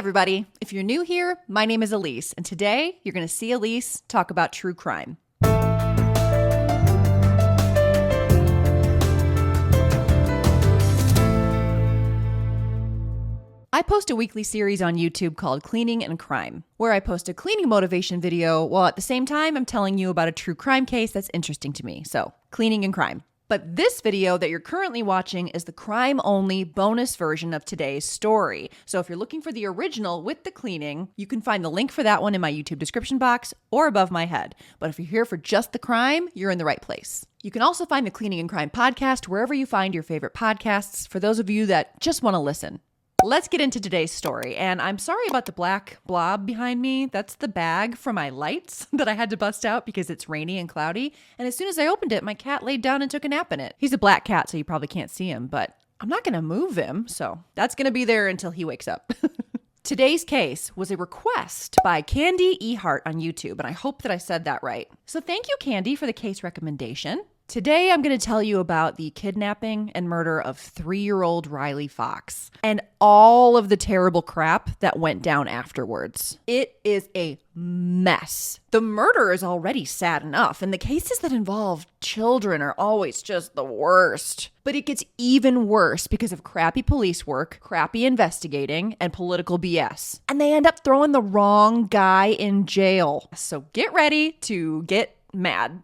everybody. If you're new here, my name is Elise, and today you're going to see Elise talk about true crime. I post a weekly series on YouTube called Cleaning and Crime, where I post a cleaning motivation video while at the same time I'm telling you about a true crime case that's interesting to me. So, cleaning and crime. But this video that you're currently watching is the crime-only bonus version of today's story. So if you're looking for the original with the cleaning, you can find the link for that one in my YouTube description box or above my head. But if you're here for just the crime, you're in the right place. You can also find the Cleaning and Crime podcast wherever you find your favorite podcasts for those of you that just want to listen. Let's get into today's story, and I'm sorry about the black blob behind me. That's the bag for my lights that I had to bust out because it's rainy and cloudy, and as soon as I opened it, my cat laid down and took a nap in it. He's a black cat, so you probably can't see him, but I'm not going to move him, so that's going to be there until he wakes up. Today's case was a request by Candy E. Hart on YouTube, and I hope that I said that right. So thank you, Candy, for the case recommendation. Today, I'm going to tell you about the kidnapping and murder of 3-year-old Riley Fox and all of the terrible crap that went down afterwards. It is a mess. The murder is already sad enough, and the cases that involve children are always just the worst. But it gets even worse because of crappy police work, crappy investigating, and political BS. And they end up throwing the wrong guy in jail. So get ready to get mad.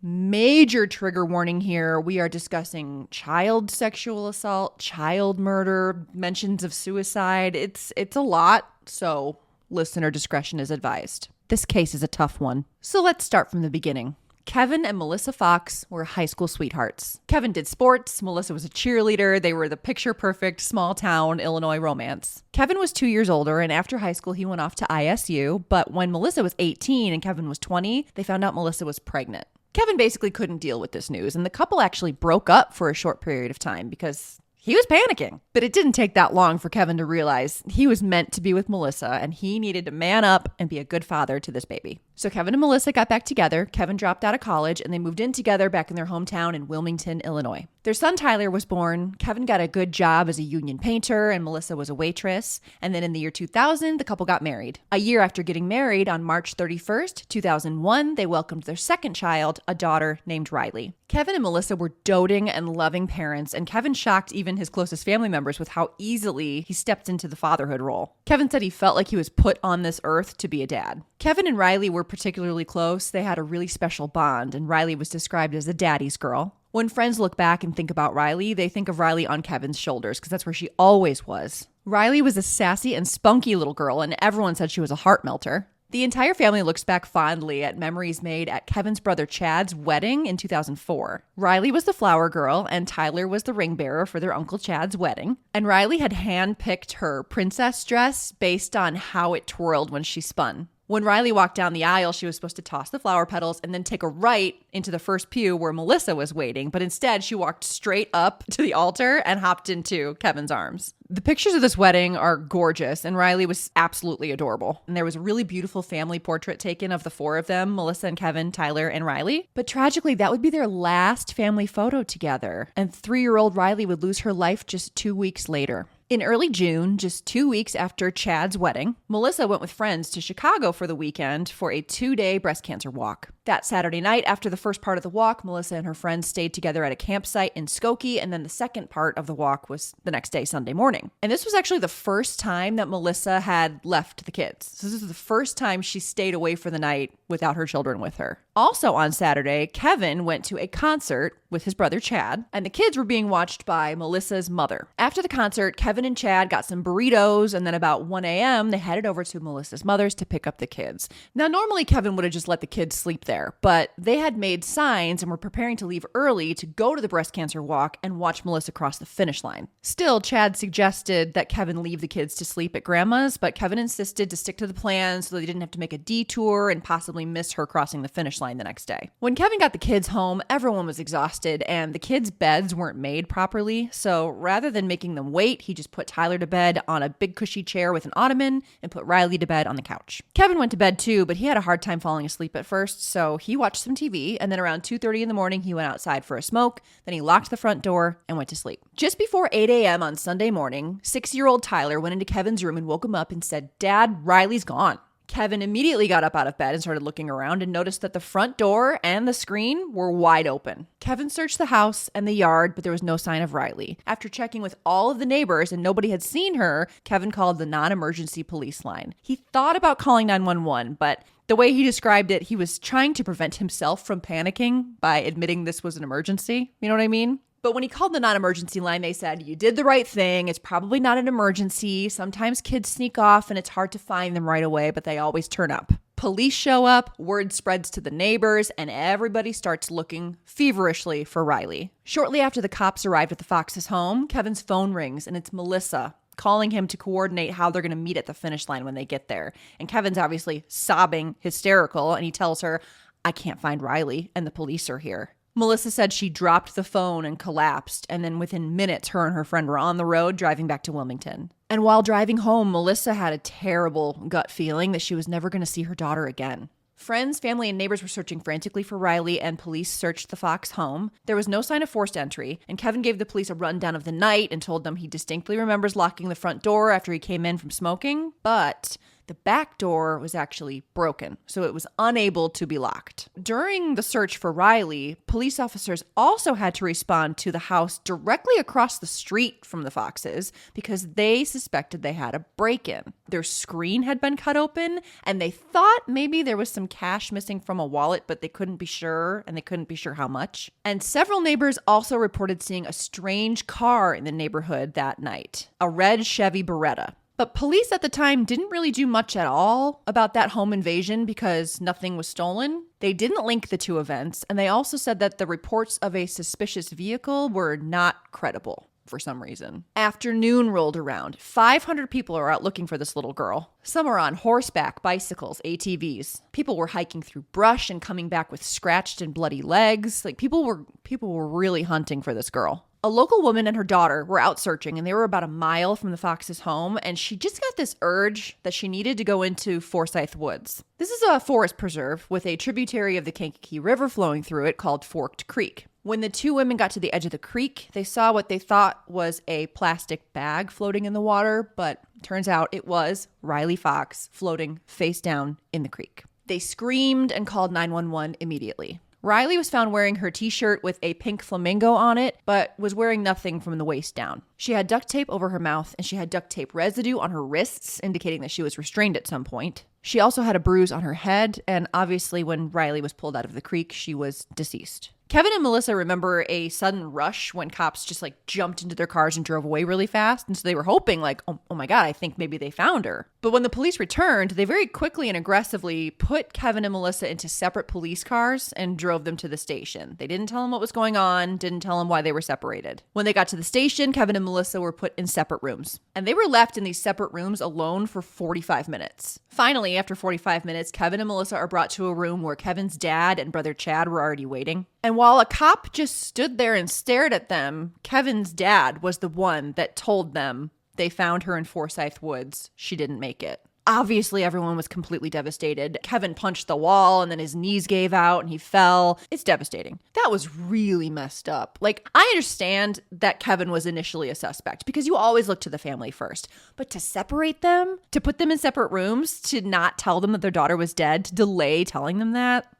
Major trigger warning here. We are discussing child sexual assault, child murder, mentions of suicide. It's a lot, so listener discretion is advised. This case is a tough one. So let's start from the beginning. Kevin and Melissa Fox were high school sweethearts. Kevin did sports, Melissa was a cheerleader. They were the picture-perfect small-town Illinois romance. Kevin was 2 years older, and after high school, he went off to ISU. But when Melissa was 18 and Kevin was 20, they found out Melissa was pregnant. Kevin basically couldn't deal with this news, and the couple actually broke up for a short period of time because he was panicking. But it didn't take that long for Kevin to realize he was meant to be with Melissa, and he needed to man up and be a good father to this baby. So Kevin and Melissa got back together. Kevin dropped out of college, and they moved in together back in their hometown in Wilmington, Illinois. Their son Tyler was born. Kevin got a good job as a union painter, and Melissa was a waitress. And then in the year 2000, the couple got married. A year after getting married, on March 31st, 2001, they welcomed their second child, a daughter named Riley. Kevin and Melissa were doting and loving parents, and Kevin shocked even his closest family members with how easily he stepped into the fatherhood role. Kevin said he felt like he was put on this earth to be a dad. Kevin and Riley were particularly close. They had a really special bond, and Riley was described as a daddy's girl. When friends look back and think about Riley, they think of Riley on Kevin's shoulders because that's where she always was. Riley was a sassy and spunky little girl, and everyone said she was a heart melter. The entire family looks back fondly at memories made at Kevin's brother Chad's wedding in 2004. Riley was the flower girl, and Tyler was the ring bearer for their Uncle Chad's wedding. And Riley had handpicked her princess dress based on how it twirled when she spun. When Riley walked down the aisle, she was supposed to toss the flower petals and then take a right into the first pew where Melissa was waiting. But instead, she walked straight up to the altar and hopped into Kevin's arms. The pictures of this wedding are gorgeous, and Riley was absolutely adorable. And there was a really beautiful family portrait taken of the four of them, Melissa and Kevin, Tyler, and Riley. But tragically, that would be their last family photo together. And 3-year-old Riley would lose her life just 2 weeks later. In early June, just 2 weeks after Chad's wedding, Melissa went with friends to Chicago for the weekend for a 2-day breast cancer walk. That Saturday night, after the first part of the walk, Melissa and her friends stayed together at a campsite in Skokie, and then the second part of the walk was the next day, Sunday morning. And this was actually the first time that Melissa had left the kids. So this was the first time she stayed away for the night without her children with her. Also on Saturday, Kevin went to a concert with his brother Chad, and the kids were being watched by Melissa's mother. After the concert, Kevin and Chad got some burritos, and then about 1 a.m., they headed over to Melissa's mother's to pick up the kids. Now, normally Kevin would have just let the kids sleep there, but they had made signs and were preparing to leave early to go to the breast cancer walk and watch Melissa cross the finish line. Still, Chad suggested that Kevin leave the kids to sleep at grandma's, but Kevin insisted to stick to the plan so they didn't have to make a detour and possibly miss her crossing the finish line the next day. When Kevin got the kids home, everyone was exhausted exhausted and the kids' beds weren't made properly. So rather than making them wait, he just put Tyler to bed on a big cushy chair with an ottoman and put Riley to bed on the couch. Kevin went to bed too, but he had a hard time falling asleep at first. So he watched some TV, and then around 2:30 in the morning, he went outside for a smoke. Then he locked the front door and went to sleep. Just before 8 a.m. on Sunday morning, 6-year-old Tyler went into Kevin's room and woke him up and said, "Dad, Riley's gone." Kevin immediately got up out of bed and started looking around and noticed that the front door and the screen were wide open. Kevin searched the house and the yard, but there was no sign of Riley. After checking with all of the neighbors and nobody had seen her, Kevin called the non-emergency police line. He thought about calling 911, but the way he described it, he was trying to prevent himself from panicking by admitting this was an emergency. You know what I mean? But when he called the non-emergency line, they said, "You did the right thing. It's probably not an emergency. Sometimes kids sneak off and it's hard to find them right away, but they always turn up." Police show up, word spreads to the neighbors, and everybody starts looking feverishly for Riley. Shortly after the cops arrived at the Fox's home, Kevin's phone rings and it's Melissa calling him to coordinate how they're going to meet at the finish line when they get there. And Kevin's obviously sobbing, hysterical, and he tells her, "I can't find Riley and the police are here." Melissa said she dropped the phone and collapsed, and then within minutes, her and her friend were on the road driving back to Wilmington. And while driving home, Melissa had a terrible gut feeling that she was never going to see her daughter again. Friends, family, and neighbors were searching frantically for Riley, and police searched the Fox home. There was no sign of forced entry, and Kevin gave the police a rundown of the night and told them he distinctly remembers locking the front door after he came in from smoking, but the back door was actually broken, so it was unable to be locked. During the search for Riley, police officers also had to respond to the house directly across the street from the Foxes because they suspected they had a break-in. Their screen had been cut open, and they thought maybe there was some cash missing from a wallet, but they couldn't be sure, and they couldn't be sure how much. And several neighbors also reported seeing a strange car in the neighborhood that night, a red Chevy Beretta. But police at the time didn't really do much at all about that home invasion because nothing was stolen. They didn't link the two events, and they also said that the reports of a suspicious vehicle were not credible for some reason. Afternoon rolled around. 500 people are out looking for this little girl. Some are on horseback, bicycles, ATVs. People were hiking through brush and coming back with scratched and bloody legs. People were really hunting for this girl. A local woman and her daughter were out searching, and they were about a mile from the Fox's home, and she just got this urge that she needed to go into Forsyth Woods. This is a forest preserve with a tributary of the Kankakee River flowing through it called Forked Creek. When the two women got to the edge of the creek, they saw what they thought was a plastic bag floating in the water, but turns out it was Riley Fox floating face down in the creek. They screamed and called 911 immediately. Riley was found wearing her t-shirt with a pink flamingo on it, but was wearing nothing from the waist down. She had duct tape over her mouth, and she had duct tape residue on her wrists, indicating that she was restrained at some point. She also had a bruise on her head, and obviously when Riley was pulled out of the creek, she was deceased. Kevin and Melissa remember a sudden rush when cops just jumped into their cars and drove away really fast. And so they were hoping oh my God, I think maybe they found her. But when the police returned, they very quickly and aggressively put Kevin and Melissa into separate police cars and drove them to the station. They didn't tell them what was going on, didn't tell them why they were separated. When they got to the station, Kevin and Melissa were put in separate rooms. And they were left in these separate rooms alone for 45 minutes. Finally, after 45 minutes, Kevin and Melissa are brought to a room where Kevin's dad and brother Chad were already waiting. And while a cop just stood there and stared at them, Kevin's dad was the one that told them they found her in Forsyth Woods. She didn't make it. Obviously, everyone was completely devastated. Kevin punched the wall and then his knees gave out and he fell. It's devastating. That was really messed up. I understand that Kevin was initially a suspect because you always look to the family first. But to separate them, to put them in separate rooms, to not tell them that their daughter was dead, to delay telling them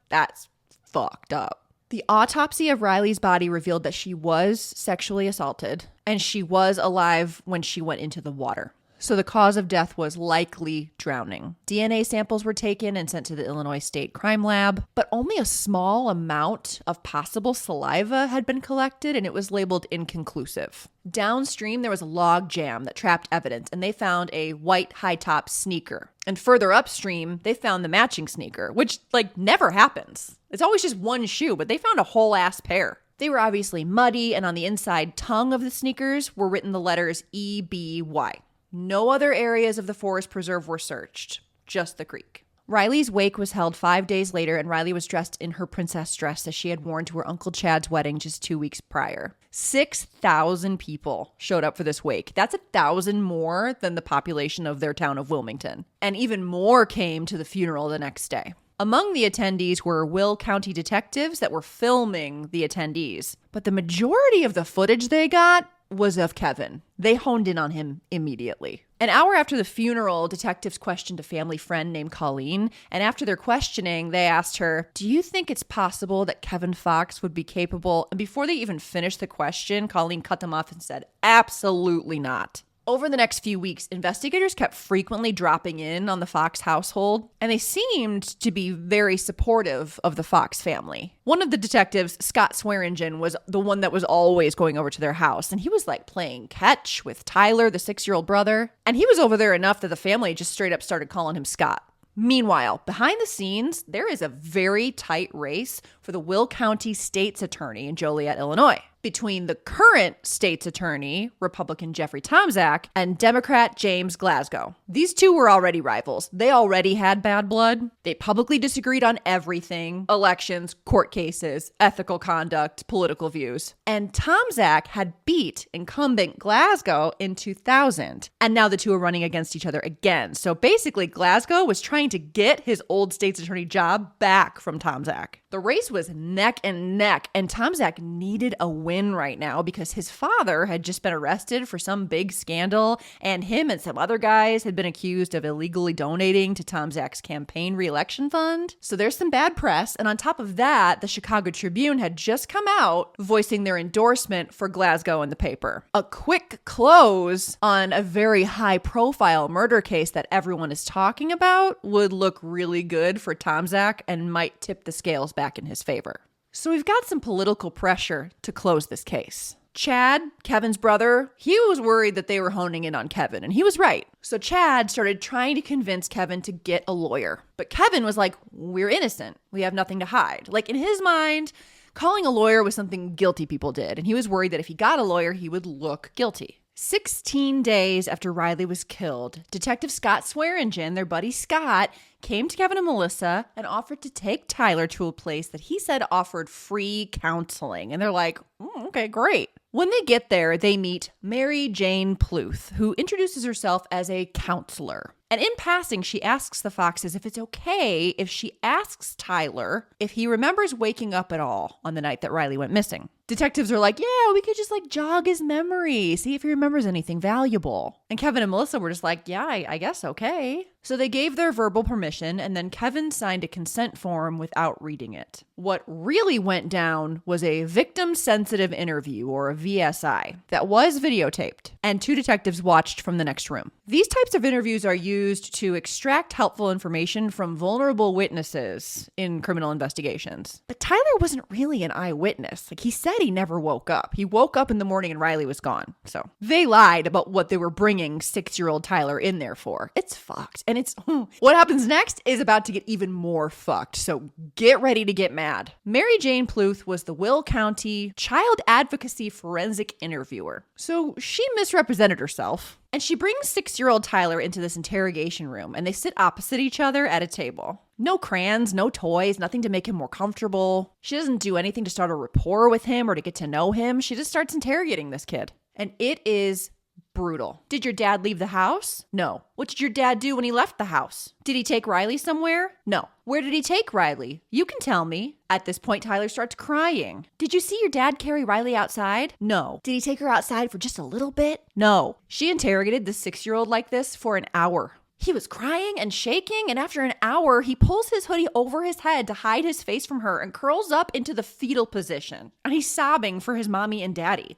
that's fucked up. The autopsy of Riley's body revealed that she was sexually assaulted and she was alive when she went into the water. So the cause of death was likely drowning. DNA samples were taken and sent to the Illinois State Crime Lab, but only a small amount of possible saliva had been collected and it was labeled inconclusive. Downstream, there was a log jam that trapped evidence and they found a white high-top sneaker. And further upstream, they found the matching sneaker, which never happens. It's always just one shoe, but they found a whole ass pair. They were obviously muddy, and on the inside tongue of the sneakers were written the letters EBY. No other areas of the forest preserve were searched, just the creek. Riley's wake was held 5 days later, and Riley was dressed in her princess dress that she had worn to her Uncle Chad's wedding just 2 weeks prior. 6,000 people showed up for this wake. That's 1,000 more than the population of their town of Wilmington. And even more came to the funeral the next day. Among the attendees were Will County detectives that were filming the attendees. But the majority of the footage they got was of Kevin. They honed in on him immediately. An hour after the funeral, detectives questioned a family friend named Colleen, and after their questioning, they asked her, "Do you think it's possible that Kevin Fox would be capable?" And before they even finished the question, Colleen cut them off and said, "Absolutely not." Over the next few weeks, investigators kept frequently dropping in on the Fox household, and they seemed to be very supportive of the Fox family. One of the detectives, Scott Swearingen, was the one that was always going over to their house, and he was like playing catch with Tyler, the 6-year-old brother, and he was over there enough that the family just straight up started calling him Scott. Meanwhile, behind the scenes, there is a very tight race for the Will County State's Attorney in Joliet, Illinois, between the current state's attorney, Republican Jeffrey Tomczak, and Democrat James Glasgow. These two were already rivals. They already had bad blood. They publicly disagreed on everything: elections, court cases, ethical conduct, political views. And Tomczak had beat incumbent Glasgow in 2000. And now the two are running against each other again. So basically, Glasgow was trying to get his old state's attorney job back from Tomczak. The race was neck and neck, and Tomczak needed a win right now because his father had just been arrested for some big scandal, and him and some other guys had been accused of illegally donating to Tomczak's campaign re-election fund. So there's some bad press, and on top of that, the Chicago Tribune had just come out voicing their endorsement for Glasgow in the paper. A quick close on a very high-profile murder case that everyone is talking about would look really good for Tomczak and might tip the scales back in his favor. So we've got some political pressure to close this case. Chad, Kevin's brother, he was worried that they were honing in on Kevin, and he was right. So Chad started trying to convince Kevin to get a lawyer. But Kevin was like, "We're innocent. We have nothing to hide." Like, in his mind, calling a lawyer was something guilty people did, and he was worried that if he got a lawyer, he would look guilty. 16 days after Riley was killed, Detective Scott Swearingen, their buddy Scott, came to Kevin and Melissa and offered to take Tyler to a place that he said offered free counseling. And they're like, okay, great. When they get there, they meet Mary Jane Pluth, who introduces herself as a counselor. And in passing, she asks the Foxes if it's okay if she asks Tyler if he remembers waking up at all on the night that Riley went missing. Detectives are like, yeah, we could just jog his memory, see if he remembers anything valuable. And Kevin and Melissa were just like, yeah, I guess okay. So they gave their verbal permission, and then Kevin signed a consent form without reading it. What really went down was a victim-sensitive interview, or a VSI, that was videotaped, and 2 detectives watched from the next room. These types of interviews are used to extract helpful information from vulnerable witnesses in criminal investigations. But Tyler wasn't really an eyewitness. He said he never woke up. He woke up in the morning and Riley was gone. So they lied about what they were bringing 6-year-old Tyler in there for. It's fucked. And it's what happens next is about to get even more fucked. So get ready to get mad. Mary Jane Pluth was the Will County child advocacy forensic interviewer. So she misrepresented herself. And she brings 6-year-old Tyler into this interrogation room, and they sit opposite each other at a table. No crayons, no toys, nothing to make him more comfortable. She doesn't do anything to start a rapport with him or to get to know him. She just starts interrogating this kid. And it is brutal. Did your dad leave the house? No. What did your dad do when he left the house? Did he take Riley somewhere? No. Where did he take Riley? You can tell me. At this point, Tyler starts crying. Did you see your dad carry Riley outside? No. Did he take her outside for just a little bit? No. She interrogated the 6-year-old like this for an hour. He was crying and shaking, and after an hour, he pulls his hoodie over his head to hide his face from her and curls up into the fetal position. And he's sobbing for his mommy and daddy.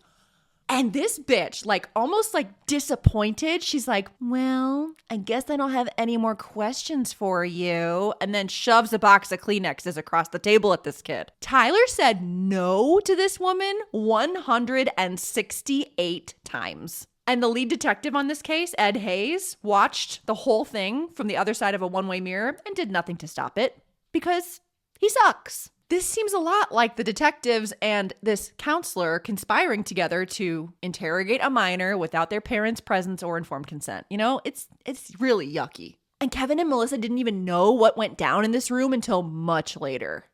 And this bitch, almost disappointed, she's like, well, I guess I don't have any more questions for you. And then shoves a box of Kleenexes across the table at this kid. Tyler said no to this woman 168 times. And the lead detective on this case, Ed Hayes, watched the whole thing from the other side of a one-way mirror and did nothing to stop it because he sucks. This seems a lot like the detectives and this counselor conspiring together to interrogate a minor without their parents' presence or informed consent. It's really yucky. And Kevin and Melissa didn't even know what went down in this room until much later.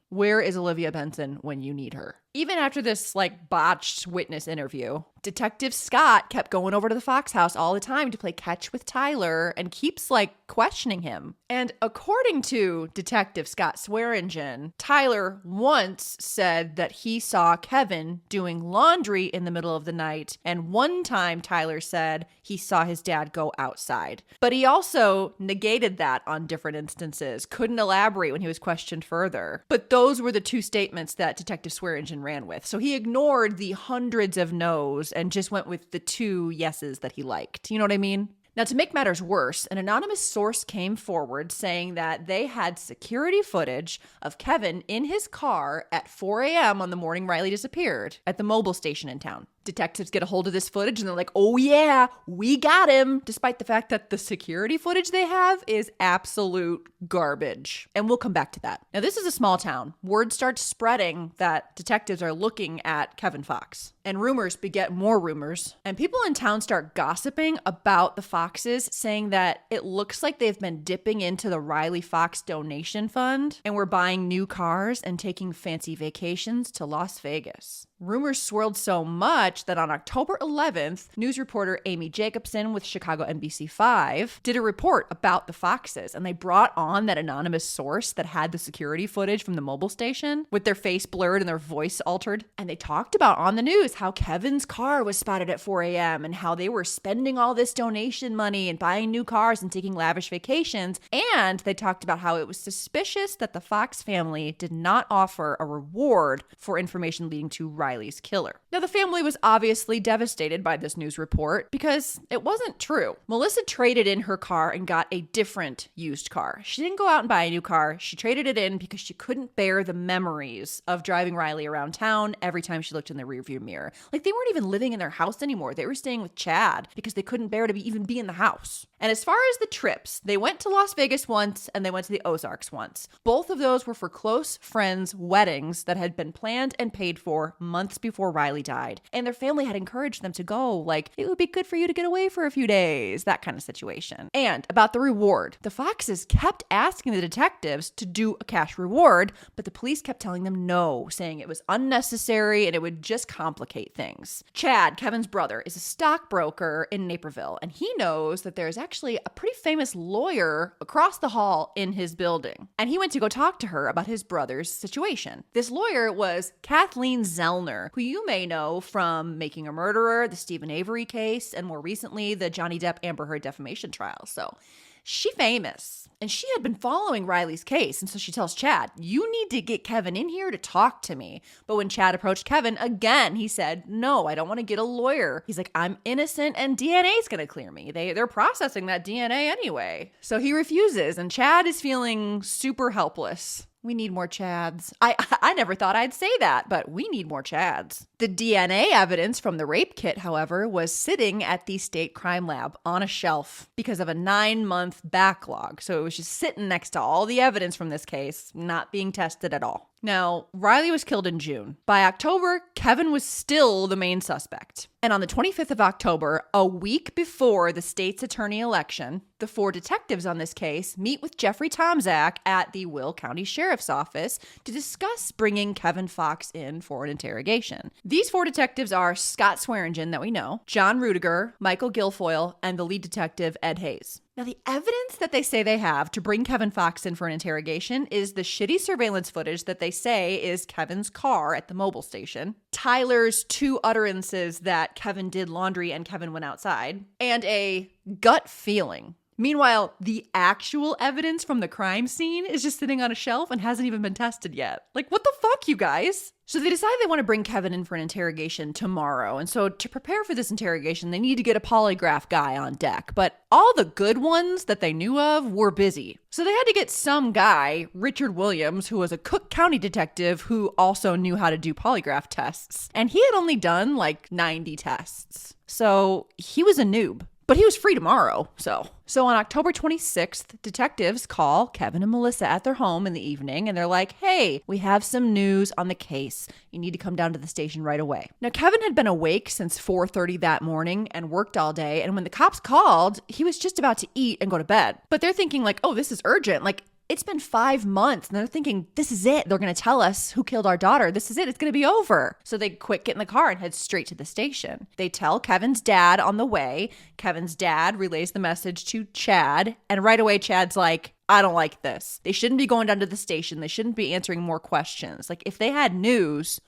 Where is Olivia Benson when you need her? Even after this botched witness interview, Detective Scott kept going over to the Fox house all the time to play catch with Tyler and keeps questioning him. And according to Detective Scott Swearingen, Tyler once said that he saw Kevin doing laundry in the middle of the night. And one time Tyler said he saw his dad go outside. But he also negated that on different instances, couldn't elaborate when he was questioned further. But those were the two statements that Detective Swearingen ran with. So he ignored the hundreds of no's and just went with the two yeses that he liked. You know what I mean? Now, to make matters worse, an anonymous source came forward saying that they had security footage of Kevin in his car at 4 a.m. on the morning Riley disappeared at the mobile station in town. Detectives get a hold of this footage and they're like, oh yeah, we got him, despite the fact that the security footage they have is absolute garbage. And we'll come back to that. Now, this is a small town. Word starts spreading that detectives are looking at Kevin Fox. And rumors beget more rumors. And people in town start gossiping about the Foxes, saying that it looks like they've been dipping into the Riley Fox donation fund and were buying new cars and taking fancy vacations to Las Vegas. Rumors swirled so much that on October 11th, news reporter Amy Jacobson with Chicago NBC5 did a report about the Foxes, and they brought on that anonymous source that had the security footage from the mobile station with their face blurred and their voice altered. And they talked about on the news how Kevin's car was spotted at 4 a.m. and how they were spending all this donation money and buying new cars and taking lavish vacations. And they talked about how it was suspicious that the Fox family did not offer a reward for information leading to Riley's killer. Now, the family was obviously devastated by this news report because it wasn't true. Melissa traded in her car and got a different used car. She didn't go out and buy a new car. She traded it in because she couldn't bear the memories of driving Riley around town every time she looked in the rearview mirror. They weren't even living in their house anymore. They were staying with Chad because they couldn't bear to even be in the house. And as far as the trips, they went to Las Vegas once and they went to the Ozarks once. Both of those were for close friends' weddings that had been planned and paid for months before Riley died. And their family had encouraged them to go, it would be good for you to get away for a few days, that kind of situation. And about the reward, the Foxes kept asking the detectives to do a cash reward, but the police kept telling them no, saying it was unnecessary and it would just complicate things. Chad, Kevin's brother, is a stockbroker in Naperville, and he knows that there's actually a pretty famous lawyer across the hall in his building. And he went to go talk to her about his brother's situation. This lawyer was Kathleen Zellner, who you may know from Making a Murderer, the Stephen Avery case, and more recently, the Johnny Depp Amber Heard defamation trial. So she famous. And she had been following Riley's case. And so she tells Chad, you need to get Kevin in here to talk to me. But when Chad approached Kevin again, he said, no, I don't want to get a lawyer. He's like, I'm innocent and DNA is going to clear me. They're processing that DNA anyway. So he refuses. And Chad is feeling super helpless. We need more Chads. I never thought I'd say that, but we need more Chads. The DNA evidence from the rape kit, however, was sitting at the state crime lab on a shelf because of a 9-month backlog. So it was just sitting next to all the evidence from this case, not being tested at all. Now, Riley was killed in June. By October, Kevin was still the main suspect. And on the 25th of October, a week before the state's attorney election, the 4 detectives on this case meet with Jeffrey Tomczak at the Will County Sheriff's Office to discuss bringing Kevin Fox in for an interrogation. These 4 detectives are Scott Swearingen, that we know, John Rudiger, Michael Guilfoyle, and the lead detective, Ed Hayes. Now, the evidence that they say they have to bring Kevin Fox in for an interrogation is the shitty surveillance footage that they say is Kevin's car at the mobile station, Tyler's 2 utterances that Kevin did laundry and Kevin went outside, and a gut feeling. Meanwhile, the actual evidence from the crime scene is just sitting on a shelf and hasn't even been tested yet. What the fuck, you guys? So they decide they want to bring Kevin in for an interrogation tomorrow. And so to prepare for this interrogation, they need to get a polygraph guy on deck. But all the good ones that they knew of were busy. So they had to get some guy, Richard Williams, who was a Cook County detective who also knew how to do polygraph tests. And he had only done 90 tests. So he was a noob. But he was free tomorrow, so. So on October 26th, detectives call Kevin and Melissa at their home in the evening, and they're like, hey, we have some news on the case. You need to come down to the station right away. Now, Kevin had been awake since 4:30 that morning and worked all day, and when the cops called, he was just about to eat and go to bed. But they're thinking like, oh, this is urgent. Like, it's been 5 months, and they're thinking, this is it. They're going to tell us who killed our daughter. This is it. It's going to be over. So they quick get in the car and head straight to the station. They tell Kevin's dad on the way. Kevin's dad relays the message to Chad, and right away Chad's like, I don't like this. They shouldn't be going down to the station. They shouldn't be answering more questions. Like, if they had news,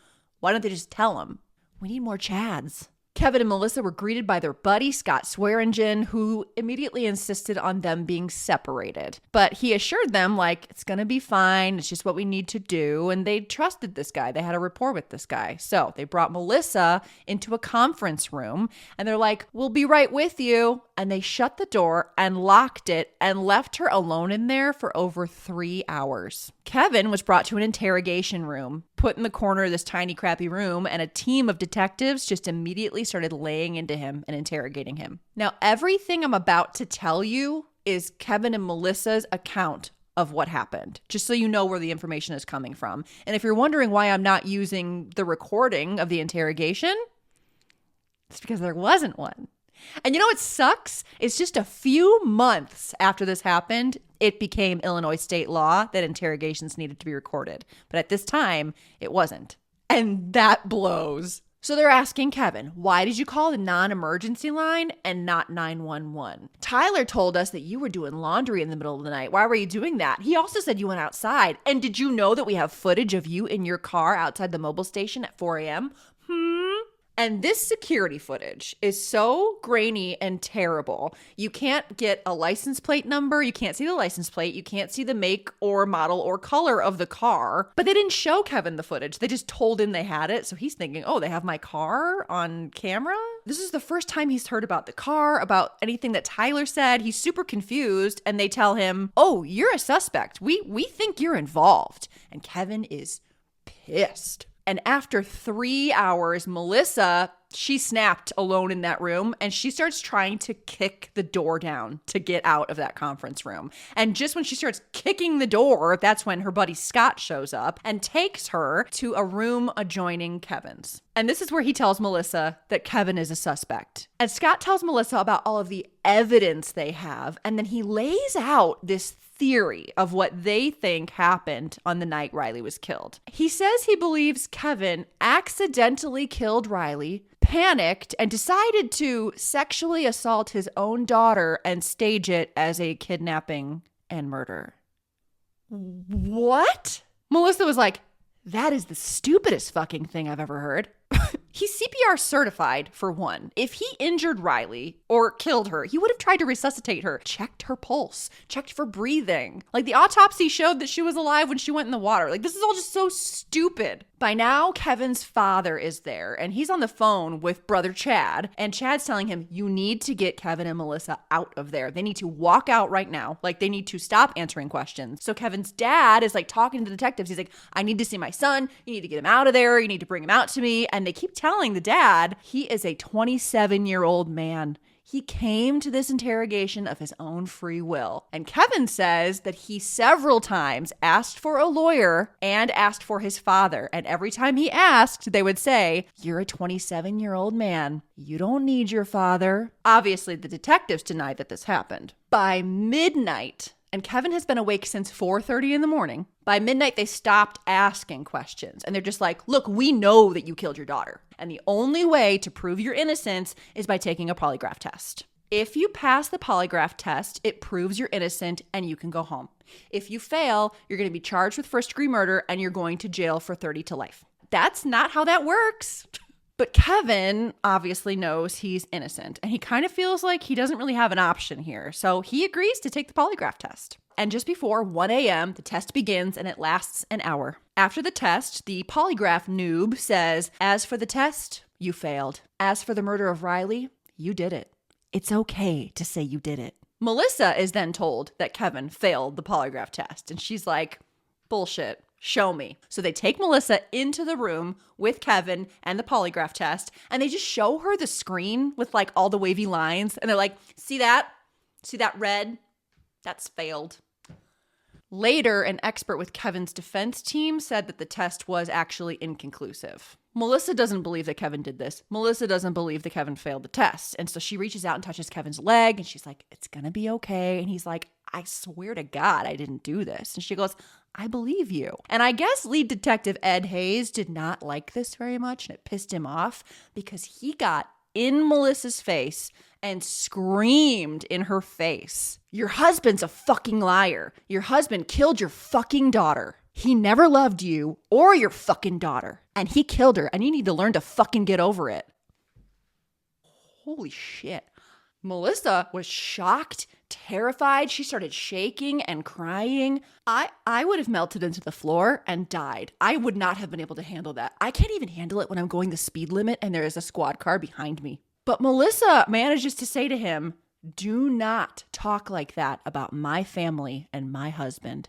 why don't they just tell them? We need more Chads. Kevin and Melissa were greeted by their buddy, Scott Swearingen, who immediately insisted on them being separated. But he assured them, like, it's going to be fine. It's just what we need to do. And they trusted this guy. They had a rapport with this guy. So they brought Melissa into a conference room, and they're like, we'll be right with you. And they shut the door and locked it and left her alone in there for over 3 hours. Kevin was brought to an interrogation room, put in the corner of this tiny, crappy room, and a team of detectives just immediately started laying into him and interrogating him. Now, everything I'm about to tell you is Kevin and Melissa's account of what happened, just so you know where the information is coming from. And if you're wondering why I'm not using the recording of the interrogation, it's because there wasn't one. And you know what sucks? It's just a few months after this happened, it became Illinois state law that interrogations needed to be recorded. But at this time, it wasn't. And that blows. So they're asking Kevin, why did you call the non-emergency line and not 911? Tyler told us that you were doing laundry in the middle of the night. Why were you doing that? He also said you went outside. And did you know that we have footage of you in your car outside the mobile station at 4 a.m.? And this security footage is so grainy and terrible. You can't get a license plate number. You can't see the license plate. You can't see the make or model or color of the car. But they didn't show Kevin the footage. They just told him they had it. So he's thinking, oh, they have my car on camera? This is the first time he's heard about the car, about anything that Tyler said. He's super confused. And they tell him, oh, you're a suspect. We think you're involved. And Kevin is pissed. And after 3 hours, Melissa, she snapped alone in that room, and she starts trying to kick the door down to get out of that conference room. And just when she starts kicking the door, that's when her buddy Scott shows up and takes her to a room adjoining Kevin's. And this is where he tells Melissa that Kevin is a suspect. And Scott tells Melissa about all of the evidence they have, and then he lays out this theory of what they think happened on the night Riley was killed. He says he believes Kevin accidentally killed Riley, panicked, and decided to sexually assault his own daughter and stage it as a kidnapping and murder. What? Melissa was like, that is the stupidest fucking thing I've ever heard. He's CPR certified, for one. If he injured Riley or killed her, he would have tried to resuscitate her, checked her pulse, checked for breathing. Like, the autopsy showed that she was alive when she went in the water. Like, this is all just so stupid. By now, Kevin's father is there, and he's on the phone with brother Chad, and Chad's telling him, you need to get Kevin and Melissa out of there. They need to walk out right now. Like, they need to stop answering questions. So Kevin's dad is like talking to the detectives. He's like, I need to see my son. You need to get him out of there. You need to bring him out to me. And they keep telling the dad he is a 27-year-old man. He came to this interrogation of his own free will. And Kevin says that he several times asked for a lawyer and asked for his father. And every time he asked, they would say, you're a 27-year-old man. You don't need your father. Obviously, the detectives denied that this happened. By midnight, and Kevin has been awake since 4:30 in the morning. By midnight, they stopped asking questions. And they're just like, look, we know that you killed your daughter. And the only way to prove your innocence is by taking a polygraph test. If you pass the polygraph test, it proves you're innocent and you can go home. If you fail, you're going to be charged with first-degree murder and you're going to jail for 30 to life. That's not how that works. But Kevin obviously knows he's innocent, and he kind of feels like he doesn't really have an option here. So he agrees to take the polygraph test. And just before 1 a.m., the test begins, and it lasts an hour. After the test, the polygraph noob says, as for the test, you failed. As for the murder of Riley, you did it. It's okay to say you did it. Melissa is then told that Kevin failed the polygraph test, and she's like, bullshit. Show me. So they take Melissa into the room with Kevin and the polygraph test, and they just show her the screen with like all the wavy lines. And they're like, see that? See that red? That's failed. Later, an expert with Kevin's defense team said that the test was actually inconclusive. Melissa doesn't believe that Kevin did this. Melissa doesn't believe that Kevin failed the test. And so she reaches out and touches Kevin's leg, and she's like, it's going to be okay. And he's like, I swear to God, I didn't do this. And she goes, I believe you. And I guess lead detective Ed Hayes did not like this very much, and it pissed him off because he got in Melissa's face and screamed in her face, your husband's a fucking liar. Your husband killed your fucking daughter. He never loved you or your fucking daughter. And he killed her, and you need to learn to fucking get over it. Holy shit. Melissa was shocked, terrified. She started shaking and crying. I would have melted into the floor and died. I would not have been able to handle that. I can't even handle it when I'm going the speed limit and there is a squad car behind me. But Melissa manages to say to him, do not talk like that about my family and my husband.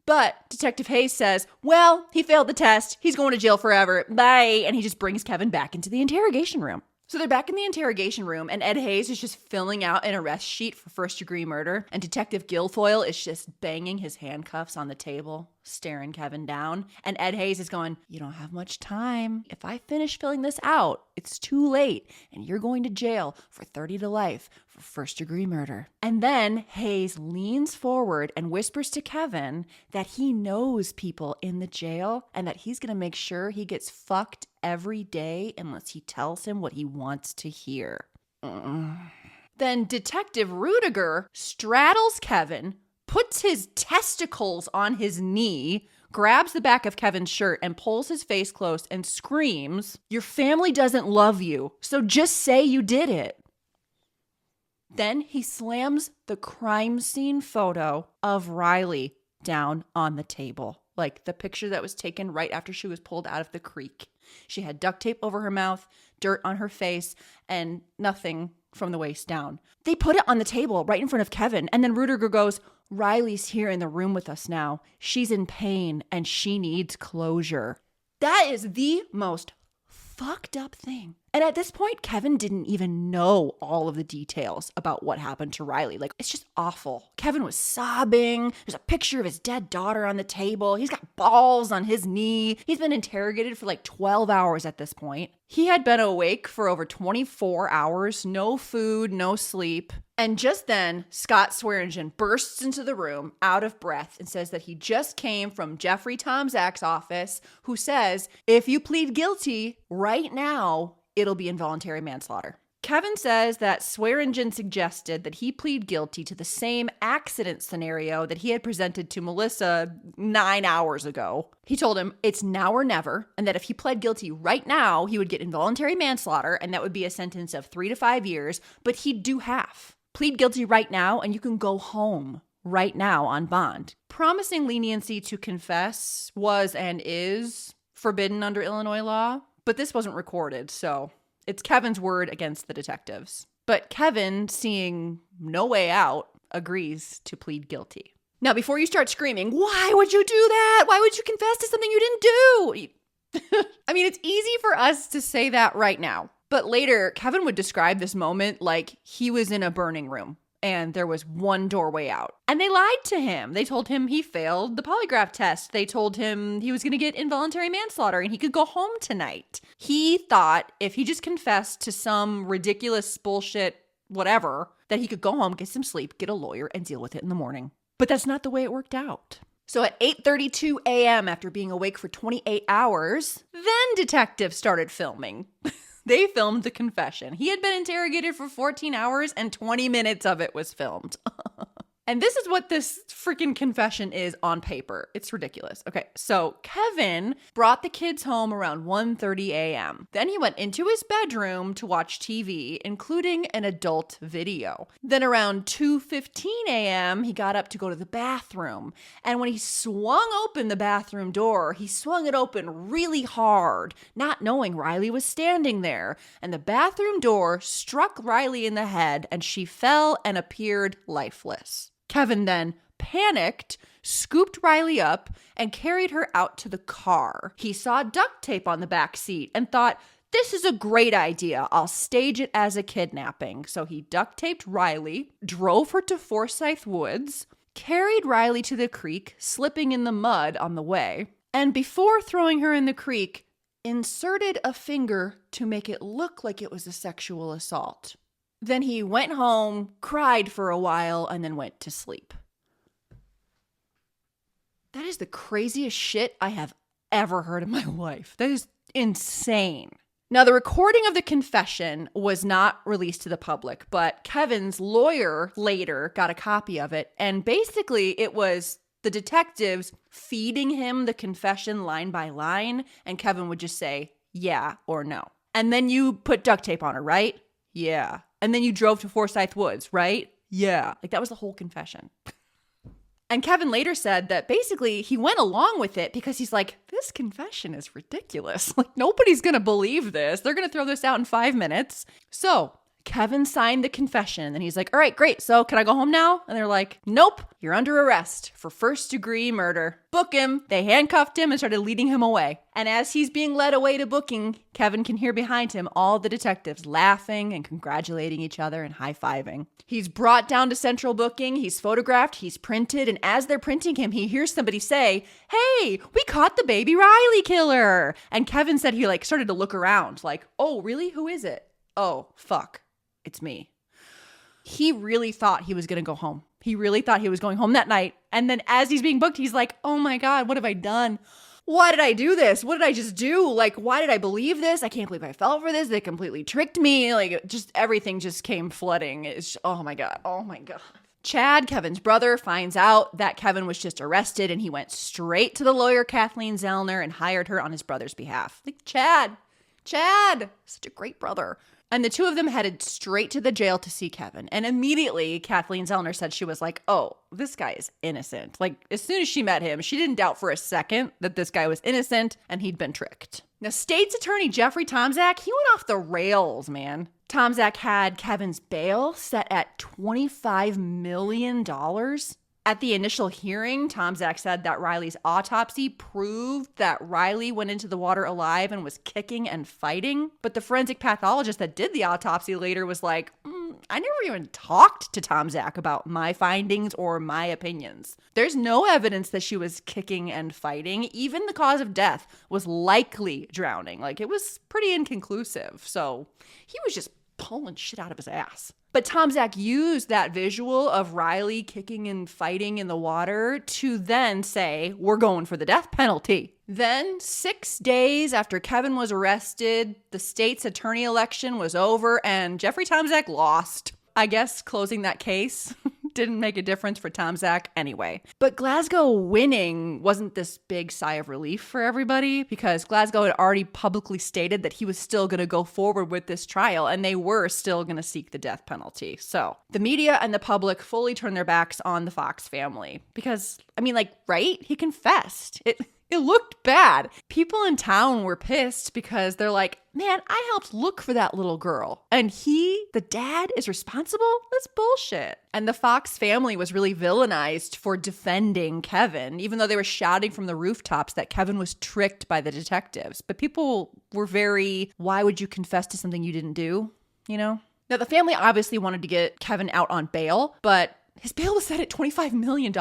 But Detective Hayes says, well, he failed the test. He's going to jail forever. Bye. And he just brings Kevin back into the interrogation room. So they're back in the interrogation room, and Ed Hayes is just filling out an arrest sheet for first-degree murder, and Detective Guilfoyle is just banging his handcuffs on the table, staring Kevin down. And Ed Hayes is going, you don't have much time. If I finish filling this out, it's too late, and you're going to jail for 30 to life for first-degree murder. And then Hayes leans forward and whispers to Kevin that he knows people in the jail and that he's going to make sure he gets fucked every day unless he tells him what he wants to hear. Then Detective Rudiger straddles Kevin, puts his testicles on his knee, grabs the back of Kevin's shirt and pulls his face close and screams, your family doesn't love you, so just say you did it. Then he slams the crime scene photo of Riley down on the table, like the picture that was taken right after she was pulled out of the creek. She had duct tape over her mouth, dirt on her face, and nothing from the waist down. They put it on the table right in front of Kevin, and then Rudiger goes, Riley's here in the room with us now. She's in pain, and she needs closure. That is the most fucked up thing. And at this point, Kevin didn't even know all of the details about what happened to Riley. Like, it's just awful. Kevin was sobbing. There's a picture of his dead daughter on the table. He's got balls on his knee. He's been interrogated for like 12 hours at this point. He had been awake for over 24 hours, no food, no sleep. And just then, Scott Swearingen bursts into the room out of breath and says that he just came from Jeffrey Tomczak's office, who says, if you plead guilty right now, it'll be involuntary manslaughter. Kevin says that Swearingen suggested that he plead guilty to the same accident scenario that he had presented to Melissa 9 hours ago. He told him it's now or never, and that if he pled guilty right now, he would get involuntary manslaughter, and that would be a sentence of 3 to 5 years, but he'd do half. Plead guilty right now, and you can go home right now on bond. Promising leniency to confess was and is forbidden under Illinois law, but this wasn't recorded, so it's Kevin's word against the detectives. But Kevin, seeing no way out, agrees to plead guilty. Now, before you start screaming, why would you do that? Why would you confess to something you didn't do? I mean, it's easy for us to say that right now. But later, Kevin would describe this moment like he was in a burning room and there was one doorway out. And they lied to him. They told him he failed the polygraph test. They told him he was going to get involuntary manslaughter and he could go home tonight. He thought if he just confessed to some ridiculous bullshit, whatever, that he could go home, get some sleep, get a lawyer, and deal with it in the morning. But that's not the way it worked out. So at 8:32 a.m., after being awake for 28 hours, then detectives started filming. They filmed the confession. He had been interrogated for 14 hours and 20 minutes of it was filmed. And this is what this freaking confession is on paper. It's ridiculous. Okay, so Kevin brought the kids home around 1:30 a.m. Then he went into his bedroom to watch TV, including an adult video. Then around 2:15 a.m., he got up to go to the bathroom. And when he swung open the bathroom door, he swung it open really hard, not knowing Riley was standing there. And the bathroom door struck Riley in the head, and she fell and appeared lifeless. Kevin then panicked, scooped Riley up, and carried her out to the car. He saw duct tape on the back seat and thought, this is a great idea. I'll stage it as a kidnapping. So he duct taped Riley, drove her to Forsyth Woods, carried Riley to the creek, slipping in the mud on the way, and before throwing her in the creek, inserted a finger to make it look like it was a sexual assault. Then he went home, cried for a while, and then went to sleep. That is the craziest shit I have ever heard in my life. That is insane. Now, the recording of the confession was not released to the public, but Kevin's lawyer later got a copy of it. And basically, it was the detectives feeding him the confession line by line, and Kevin would just say, yeah or no. And then you put duct tape on her, right? Yeah. And then you drove to Forsyth Woods, right? Yeah. Like, that was the whole confession. And Kevin later said that basically he went along with it because he's like, this confession is ridiculous. Like, nobody's going to believe this. They're going to throw this out in 5 minutes. So Kevin signed the confession and he's like, all right, great. So can I go home now? And they're like, nope, you're under arrest for first-degree murder. Book him. They handcuffed him and started leading him away. And as he's being led away to booking, Kevin can hear behind him all the detectives laughing and congratulating each other and high-fiving. He's brought down to central booking. He's photographed. He's printed. And as they're printing him, he hears somebody say, hey, we caught the baby Riley killer. And Kevin said he started to look around like, oh, really? Who is it? Oh, fuck. It's me. He really thought he was going to go home. He really thought he was going home that night. And then as he's being booked, he's like, oh my God, what have I done? Why did I do this? What did I just do? Why did I believe this? I can't believe I fell for this. They completely tricked me. Just everything just came flooding. It's oh my God. Oh my God. Chad, Kevin's brother, finds out that Kevin was just arrested and he went straight to the lawyer Kathleen Zellner and hired her on his brother's behalf. Chad, such a great brother. And the two of them headed straight to the jail to see Kevin. And immediately, Kathleen Zellner said she was like, oh, this guy is innocent. As soon as she met him, she didn't doubt for a second that this guy was innocent and he'd been tricked. Now, state's attorney Jeffrey Tomczak, he went off the rails, man. Tomczak had Kevin's bail set at $25 million. At the initial hearing, Tomczak said that Riley's autopsy proved that Riley went into the water alive and was kicking and fighting. But the forensic pathologist that did the autopsy later was like, I never even talked to Tomczak about my findings or my opinions. There's no evidence that she was kicking and fighting. Even the cause of death was likely drowning. It was pretty inconclusive. So he was just pulling shit out of his ass. But Tomczak used that visual of Riley kicking and fighting in the water to then say, we're going for the death penalty. Then 6 days after Kevin was arrested, the state's attorney election was over and Jeffrey Tomczak lost. I guess closing that case didn't make a difference for Tomczak anyway. But Glasgow winning wasn't this big sigh of relief for everybody because Glasgow had already publicly stated that he was still going to go forward with this trial and they were still going to seek the death penalty. So the media and the public fully turned their backs on the Fox family because, right? He confessed. It looked bad. People in town were pissed because they're like, man, I helped look for that little girl. And the dad, is responsible? That's bullshit. And the Fox family was really villainized for defending Kevin, even though they were shouting from the rooftops that Kevin was tricked by the detectives. But people were why would you confess to something you didn't do? Now, the family obviously wanted to get Kevin out on bail, but his bail was set at $25 million.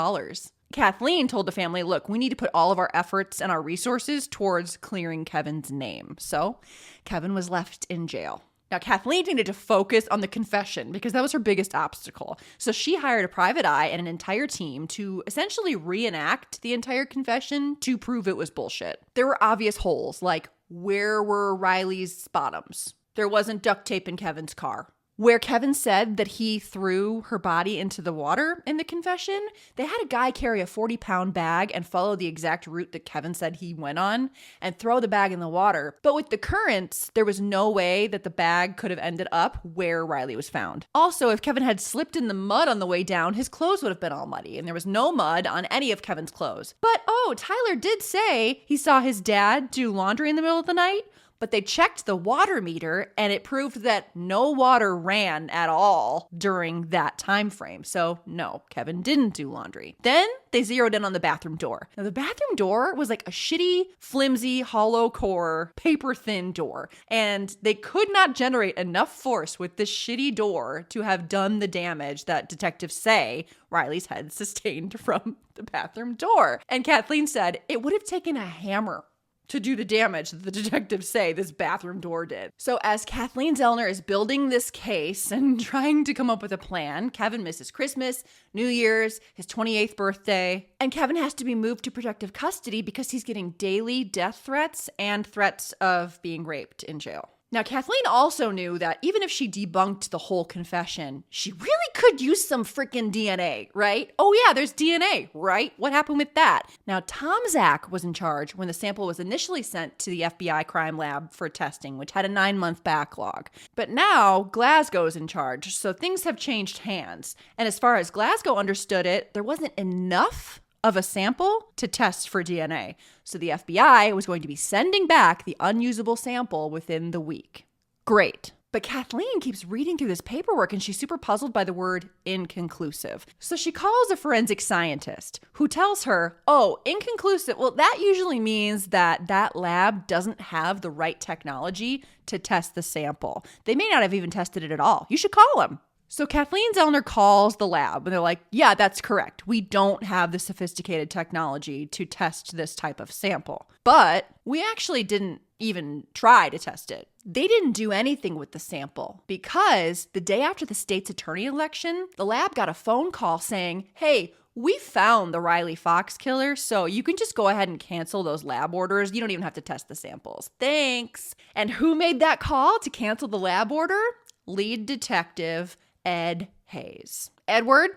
Kathleen told the family, look, we need to put all of our efforts and our resources towards clearing Kevin's name. So Kevin was left in jail. Now, Kathleen needed to focus on the confession because that was her biggest obstacle. So she hired a private eye and an entire team to essentially reenact the entire confession to prove it was bullshit. There were obvious holes, like where were Riley's bottoms? There wasn't duct tape in Kevin's car. Where Kevin said that he threw her body into the water in the confession, they had a guy carry a 40-pound bag and follow the exact route that Kevin said he went on and throw the bag in the water. But with the currents, there was no way that the bag could have ended up where Riley was found. Also, if Kevin had slipped in the mud on the way down, his clothes would have been all muddy, and there was no mud on any of Kevin's clothes. But, Tyler did say he saw his dad do laundry in the middle of the night. But they checked the water meter and it proved that no water ran at all during that time frame. So no, Kevin didn't do laundry. Then they zeroed in on the bathroom door. Now the bathroom door was like a shitty, flimsy, hollow core, paper thin door. And they could not generate enough force with this shitty door to have done the damage that detectives say Riley's head sustained from the bathroom door. And Kathleen said it would have taken a hammer to do the damage that the detectives say this bathroom door did. So as Kathleen Zellner is building this case and trying to come up with a plan, Kevin misses Christmas, New Year's, his 28th birthday, and Kevin has to be moved to protective custody because he's getting daily death threats and threats of being raped in jail. Now, Kathleen also knew that even if she debunked the whole confession, she really could use some freaking DNA, right? Oh yeah, there's DNA, right? What happened with that? Now, Tom Zach was in charge when the sample was initially sent to the FBI crime lab for testing, which had a 9-month backlog. But now Glasgow's in charge, so things have changed hands. And as far as Glasgow understood it, there wasn't enough of a sample to test for DNA. So the FBI was going to be sending back the unusable sample within the week. Great. But Kathleen keeps reading through this paperwork and she's super puzzled by the word inconclusive. So she calls a forensic scientist who tells her, oh, inconclusive. Well, that usually means that lab doesn't have the right technology to test the sample. They may not have even tested it at all. You should call them. So Kathleen Zellner calls the lab and they're like, yeah, that's correct. We don't have the sophisticated technology to test this type of sample. But we actually didn't even try to test it. They didn't do anything with the sample because the day after the state's attorney election, the lab got a phone call saying, hey, we found the Riley Fox killer, so you can just go ahead and cancel those lab orders. You don't even have to test the samples. Thanks. And who made that call to cancel the lab order? Lead detective Ed Hayes. Edward,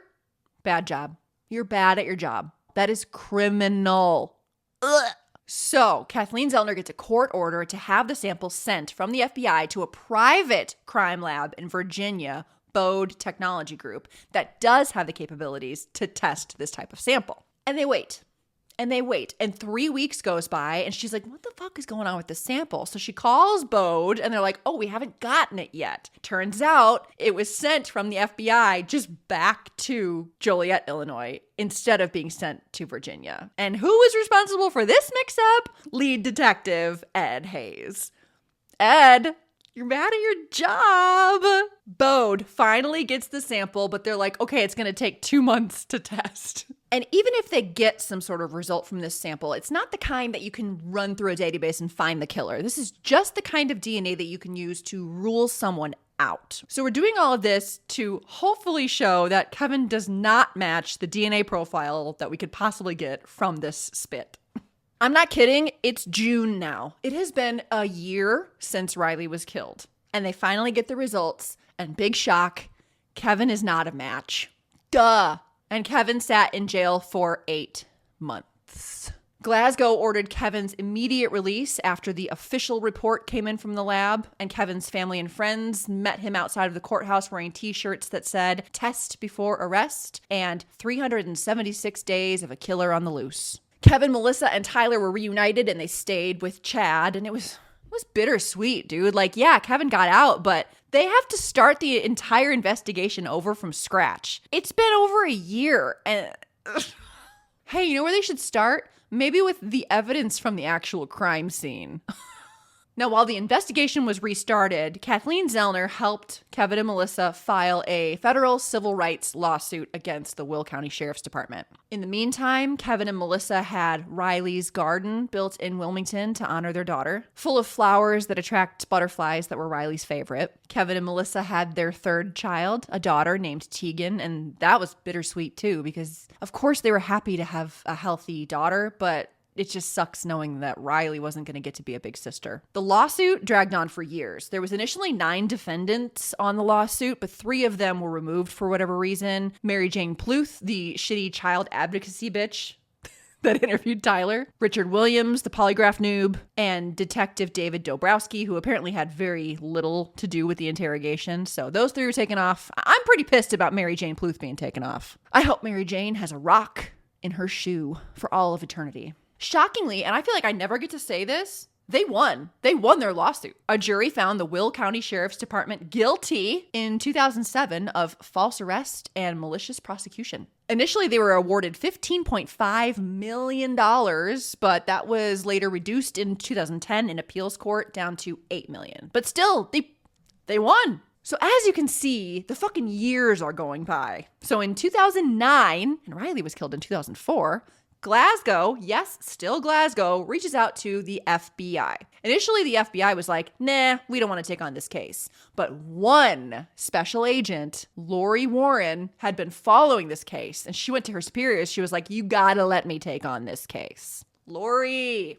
bad job. You're bad at your job. That is criminal. Ugh. So Kathleen Zellner gets a court order to have the sample sent from the FBI to a private crime lab in Virginia, Bode Technology Group, that does have the capabilities to test this type of sample. And they wait. And 3 weeks goes by and she's like, what the fuck is going on with the sample? So she calls Bode and they're like, oh, we haven't gotten it yet. Turns out it was sent from the FBI just back to Joliet, Illinois, instead of being sent to Virginia. And who was responsible for this mix-up? Lead detective Ed Hayes. Ed, you're mad at your job. Bode finally gets the sample, but they're like, okay, it's going to take 2 months to test. And even if they get some sort of result from this sample, it's not the kind that you can run through a database and find the killer. This is just the kind of DNA that you can use to rule someone out. So we're doing all of this to hopefully show that Kevin does not match the DNA profile that we could possibly get from this spit. I'm not kidding. It's June now. It has been a year since Riley was killed. And they finally get the results. And big shock, Kevin is not a match. Duh. And Kevin sat in jail for 8 months. Glasgow ordered Kevin's immediate release after the official report came in from the lab, and Kevin's family and friends met him outside of the courthouse wearing t-shirts that said, "Test before arrest," and 376 days of a killer on the loose. Kevin, Melissa, and Tyler were reunited and they stayed with Chad, and it was bittersweet, dude. Like, yeah, Kevin got out, but they have to start the entire investigation over from scratch. It's been over a year, and hey, you know where they should start? Maybe with the evidence from the actual crime scene. Now, while the investigation was restarted, Kathleen Zellner helped Kevin and Melissa file a federal civil rights lawsuit against the Will County Sheriff's Department. In the meantime, Kevin and Melissa had Riley's garden built in Wilmington to honor their daughter, full of flowers that attract butterflies that were Riley's favorite. Kevin and Melissa had their third child, a daughter named Tegan, and that was bittersweet too, because of course they were happy to have a healthy daughter, but it just sucks knowing that Riley wasn't going to get to be a big sister. The lawsuit dragged on for years. There was initially 9 defendants on the lawsuit, but 3 of them were removed for whatever reason. Mary Jane Pluth, the shitty child advocacy bitch that interviewed Tyler, Richard Williams, the polygraph noob, and Detective David Dobrowski, who apparently had very little to do with the interrogation. So those 3 were taken off. I'm pretty pissed about Mary Jane Pluth being taken off. I hope Mary Jane has a rock in her shoe for all of eternity. Shockingly, and I feel like I never get to say this, They won. They won their lawsuit. A jury found the Will County Sheriff's Department guilty in 2007 of false arrest and malicious prosecution. Initially, they were awarded $15.5 million, but that was later reduced in 2010 in appeals court down to $8 million. But still, they won. So as you can see, the fucking years are going by. So in 2009, and Riley was killed in 2004, Glasgow, yes, still Glasgow, reaches out to the FBI. Initially, the FBI was like, nah, we don't want to take on this case. But one special agent, Lori Warren, had been following this case, and she went to her superiors. She was like, you gotta let me take on this case. Lori.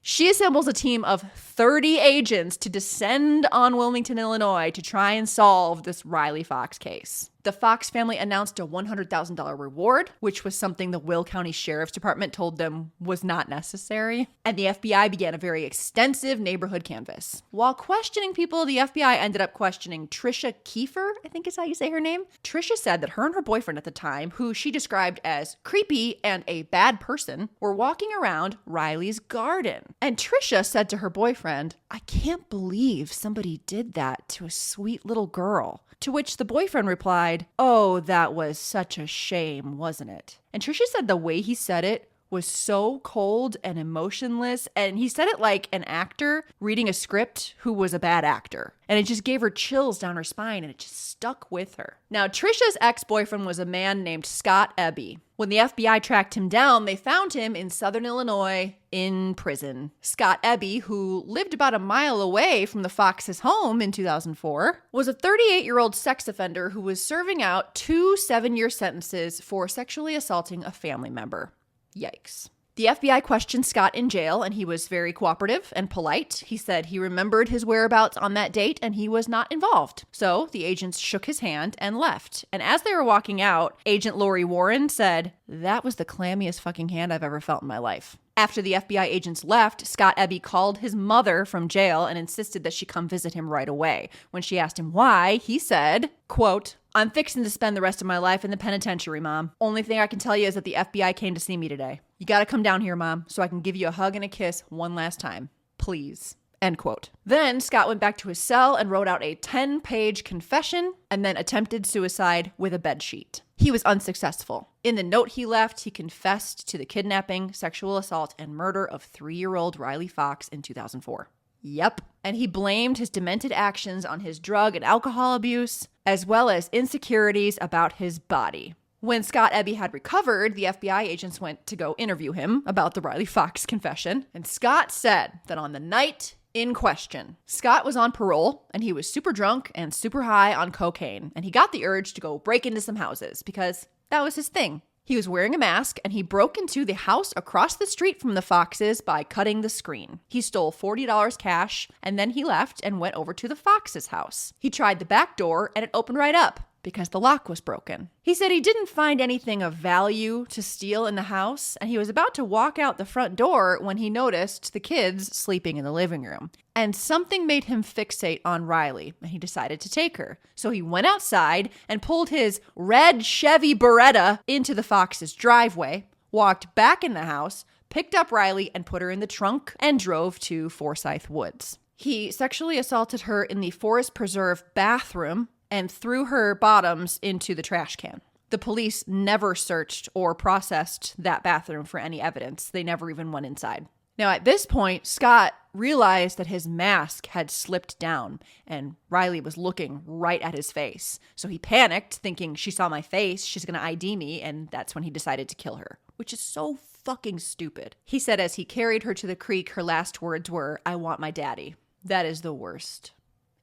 She assembles a team of 30 agents to descend on Wilmington, Illinois to try and solve this Riley Fox case. The Fox family announced a $100,000 reward, which was something the Will County Sheriff's Department told them was not necessary. And the FBI began a very extensive neighborhood canvass. While questioning people, the FBI ended up questioning Trisha Kiefer, I think is how you say her name. Trisha said that her and her boyfriend at the time, who she described as creepy and a bad person, were walking around Riley's garden. And Trisha said to her boyfriend, I can't believe somebody did that to a sweet little girl. To which the boyfriend replied, oh, that was such a shame, wasn't it? And Trisha said the way he said it was so cold and emotionless, and he said it like an actor reading a script who was a bad actor. And it just gave her chills down her spine, and it just stuck with her. Now, Trisha's ex-boyfriend was a man named Scott Eby. When the FBI tracked him down, they found him in Southern Illinois in prison. Scott Eby, who lived about a mile away from the Fox's home in 2004, was a 38-year-old sex offender who was serving out 2 7-year sentences for sexually assaulting a family member. Yikes. The FBI questioned Scott in jail, and he was very cooperative and polite. He said he remembered his whereabouts on that date, and he was not involved. So the agents shook his hand and left. And as they were walking out, Agent Lori Warren said, that was the clammiest fucking hand I've ever felt in my life. After the FBI agents left, Scott Eby called his mother from jail and insisted that she come visit him right away. When she asked him why, he said, quote, I'm fixing to spend the rest of my life in the penitentiary, Mom. Only thing I can tell you is that the FBI came to see me today. You gotta come down here, Mom, so I can give you a hug and a kiss one last time. Please. End quote. Then Scott went back to his cell and wrote out a 10-page confession and then attempted suicide with a bedsheet. He was unsuccessful. In the note he left, he confessed to the kidnapping, sexual assault, and murder of 3-year-old Riley Fox in 2004. Yep. And he blamed his demented actions on his drug and alcohol abuse, as well as insecurities about his body. When Scott Eby had recovered, the FBI agents went to go interview him about the Riley Fox confession. And Scott said that on the night in question, Scott was on parole and he was super drunk and super high on cocaine. And he got the urge to go break into some houses because that was his thing. He was wearing a mask and he broke into the house across the street from the Foxes by cutting the screen. He stole $40 cash and then he left and went over to the Foxes' house. He tried the back door and it opened right up because the lock was broken. He said he didn't find anything of value to steal in the house, and he was about to walk out the front door when he noticed the kids sleeping in the living room. And something made him fixate on Riley, and he decided to take her. So he went outside and pulled his red Chevy Beretta into the Fox's driveway, walked back in the house, picked up Riley and put her in the trunk, and drove to Forsyth Woods. He sexually assaulted her in the Forest Preserve bathroom and threw her bottoms into the trash can. The police never searched or processed that bathroom for any evidence. They never even went inside. Now, at this point, Scott realized that his mask had slipped down and Riley was looking right at his face. So he panicked, thinking, she saw my face, she's going to ID me, and that's when he decided to kill her, which is so fucking stupid. He said as he carried her to the creek, her last words were, I want my daddy. That is the worst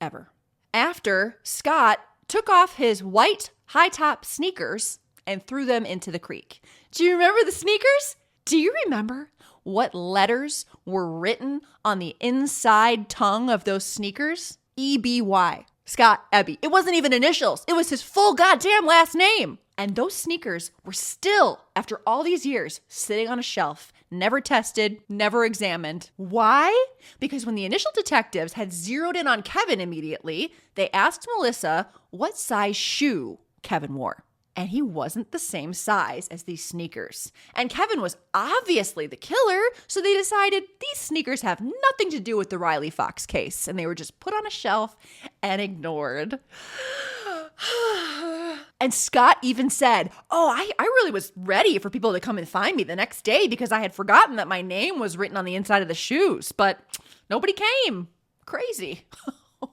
ever. After, Scott took off his white high-top sneakers and threw them into the creek. Do you remember the sneakers? Do you remember what letters were written on the inside tongue of those sneakers? EBY. Scott Eby. It wasn't even initials. It was his full goddamn last name. And those sneakers were still, after all these years, sitting on a shelf, never tested, never examined. Why? Because when the initial detectives had zeroed in on Kevin immediately, they asked Melissa what size shoe Kevin wore. and he wasn't the same size as these sneakers. And Kevin was obviously the killer, so they decided these sneakers have nothing to do with the Riley Fox case, and they were just put on a shelf and ignored. And Scott even said, I really was ready for people to come and find me the next day because I had forgotten that my name was written on the inside of the shoes, but nobody came. Crazy. Oh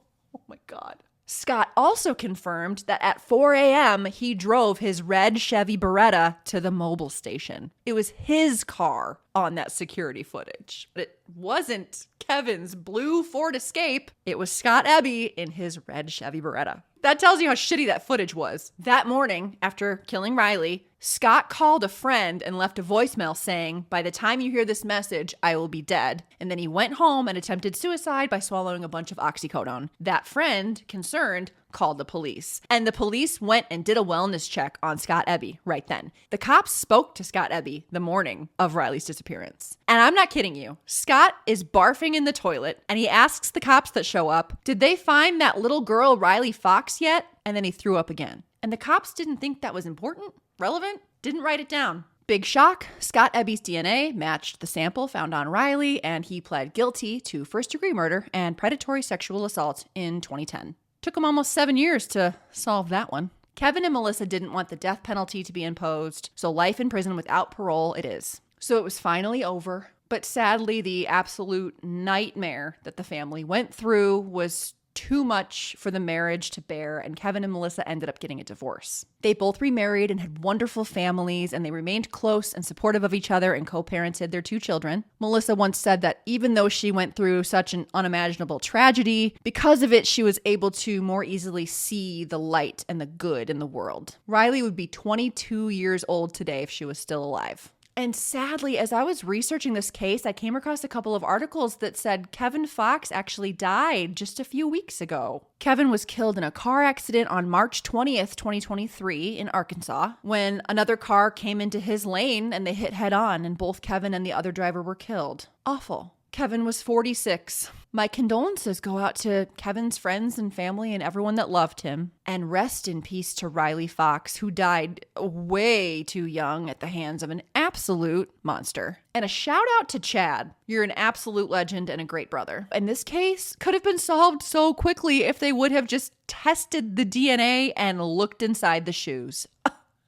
my God. Scott also confirmed that at 4 a.m., he drove his red Chevy Beretta to the mobile station. It was his car on that security footage. But it wasn't Kevin's blue Ford Escape. It was Scott Eby in his red Chevy Beretta. That tells you how shitty that footage was. That morning, after killing Riley, Scott called a friend and left a voicemail saying, "By the time you hear this message, I will be dead." And then he went home and attempted suicide by swallowing a bunch of oxycodone. That friend, concerned, called the police. And the police went and did a wellness check on Scott Eby right then. The cops spoke to Scott Eby the morning of Riley's disappearance. And I'm not kidding you. Scott is barfing in the toilet and he asks the cops that show up, "Did they find that little girl Riley Fox yet?" And then he threw up again. And the cops didn't think that was important, relevant, didn't write it down. Big shock, Scott Eby's DNA matched the sample found on Riley, and he pled guilty to first-degree murder and predatory sexual assault in 2010. Took him almost 7 years to solve that one. Kevin and Melissa didn't want the death penalty to be imposed, so life in prison without parole it is. So it was finally over, but sadly the absolute nightmare that the family went through was too much for the marriage to bear, and Kevin and Melissa ended up getting a divorce. They both remarried and had wonderful families, and they remained close and supportive of each other and co-parented their 2 children. Melissa once said that even though she went through such an unimaginable tragedy, because of it, she was able to more easily see the light and the good in the world. Riley would be 22 years old today if she was still alive. And sadly, as I was researching this case, I came across a couple of articles that said Kevin Fox actually died just a few weeks ago. Kevin was killed in a car accident on March 20th, 2023 in Arkansas when another car came into his lane and they hit head on and both Kevin and the other driver were killed. Awful. Kevin was 46. My condolences go out to Kevin's friends and family and everyone that loved him. And rest in peace to Riley Fox, who died way too young at the hands of an absolute monster. And a shout out to Chad. You're an absolute legend and a great brother. And this case could have been solved so quickly if they would have just tested the DNA and looked inside the shoes.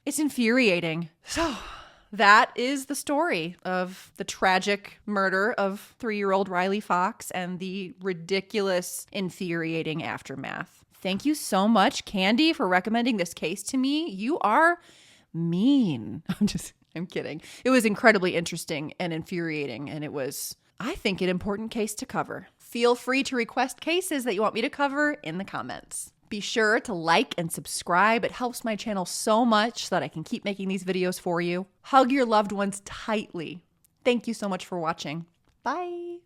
It's infuriating. So that is the story of the tragic murder of 3-year-old Riley Fox and the ridiculous, infuriating aftermath. Thank you so much, Candy, for recommending this case to me. You are mean. I'm kidding. It was incredibly interesting and infuriating, and it was, I think, an important case to cover. Feel free to request cases that you want me to cover in the comments. Be sure to like and subscribe. It helps my channel so much so that I can keep making these videos for you. Hug your loved ones tightly. Thank you so much for watching. Bye.